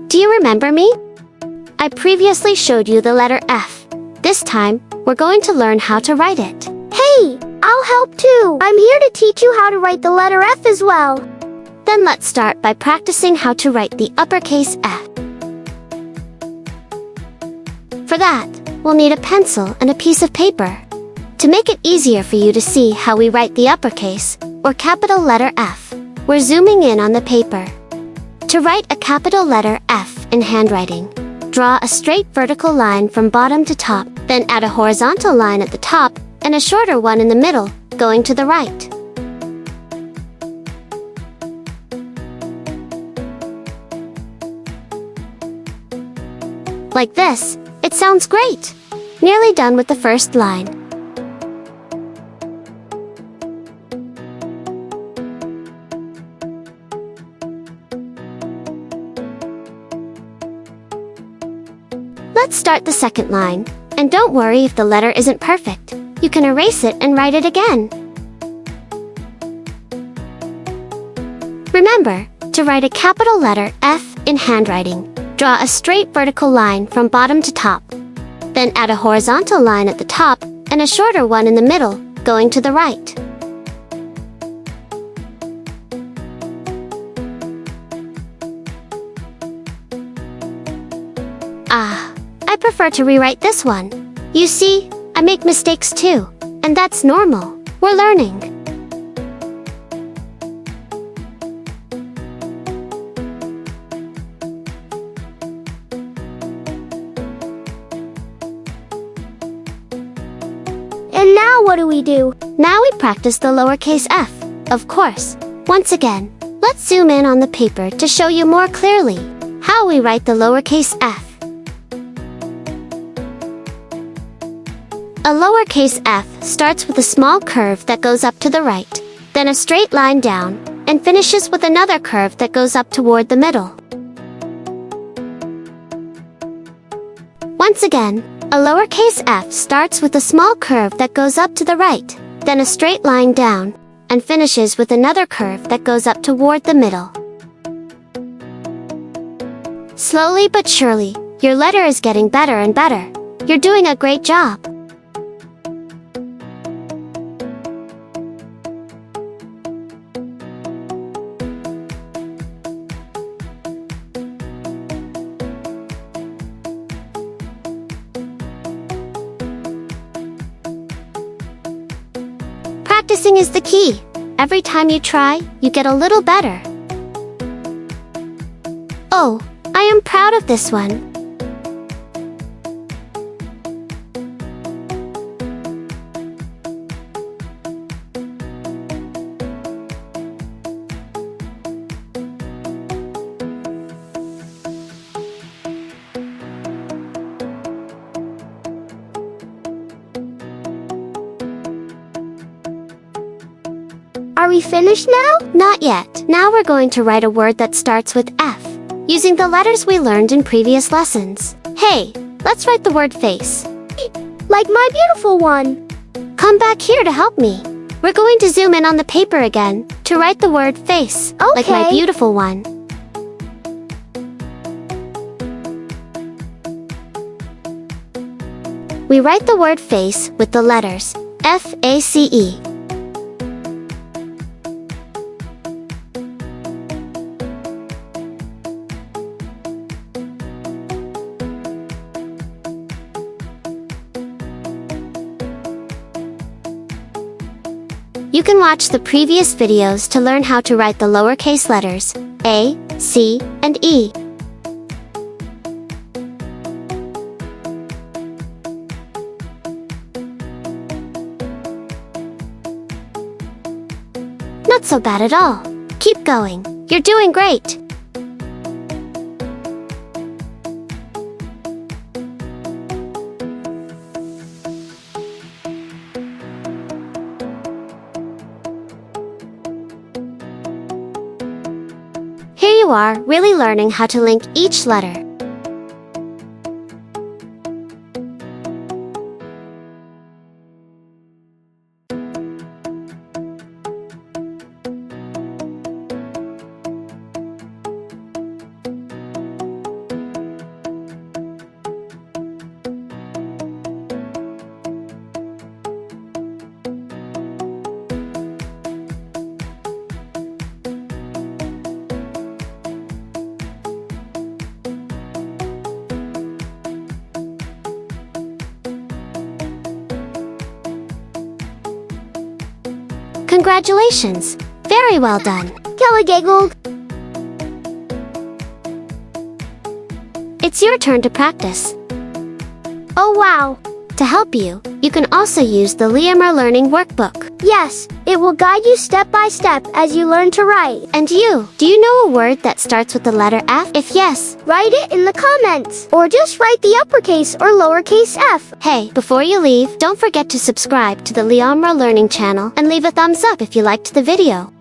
Do you remember me? I previously showed you the letter F. This time, we're going to learn how to write it. Hey, I'll help too. I'm here to teach you how to write the letter F as well. Then let's start by practicing how to write the uppercase F. For that, we'll need a pencil and a piece of paper. To make it easier for you to see how we write the uppercase, or capital letter F, we're zooming in on the paper. To write a capital letter F in handwriting, draw a straight vertical line from bottom to top, then add a horizontal line at the top and a shorter one in the middle, going to the right. Like this, it sounds great! Nearly done with the first line. Let's start the second line. And don't worry if the letter isn't perfect. You can erase it and write it again. Remember, to write a capital letter F in handwriting, draw a straight vertical line from bottom to top. Then add a horizontal line at the top and a shorter one in the middle, going to the right. I prefer to rewrite this one. You see, I make mistakes too, and that's normal. We're learning. And now what do we do? Now we practice the lowercase f, of course. Once again, let's zoom in on the paper to show you more clearly how we write the lowercase f. A lowercase f starts with a small curve that goes up to the right, then a straight line down, and finishes with another curve that goes up toward the middle. Once again, a lowercase f starts with a small curve that goes up to the right, then a straight line down, and finishes with another curve that goes up toward the middle. Slowly but surely, your letter is getting better and better. You're doing a great job. Practicing is the key. Every time you try, you get a little better. Oh, I am proud of this one. Are we finished now? Not yet. Now we're going to write a word that starts with F, using the letters we learned in previous lessons. Hey, let's write the word face. Like my beautiful one. Come back here to help me. We're going to zoom in on the paper again to write the word face, like my beautiful one. We write the word face with the letters F-A-C-E. You can watch the previous videos to learn how to write the lowercase letters A, C, and E. Not so bad at all. Keep going. You're doing great. Here you are, really learning how to link each letter. Congratulations! Very well done. Kelly giggled. It's your turn to practice. Oh wow. To help you, you can also use the LIIAMRA Learning Workbook. Yes, it will guide you step by step as you learn to write. And you, do you know a word that starts with the letter F? If yes, Write it in the comments, or just write the uppercase or lowercase f. hey, before you leave, don't forget to subscribe to the LIIAMRA Learning channel and leave a thumbs up if you liked the video.